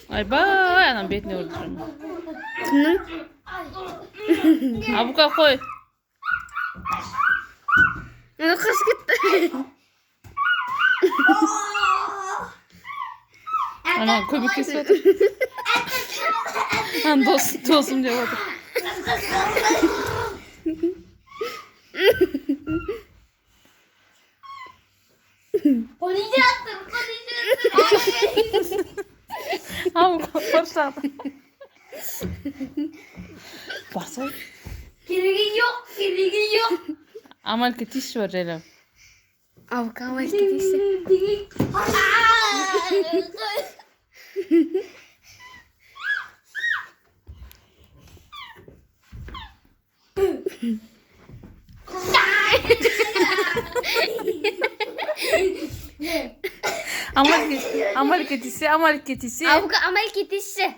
Ayvay anam betine vurdurum. Abuka koy. Kız gitti. Ana köpük kesiyordum. Ben dostum diye oldu. Polisi attım. Abuka başladı. Varsa. Kirgin yok. Amal ki tiş var Celal. Avuka var gittiyse. Amal ketisi. Avuka amal gittiyse.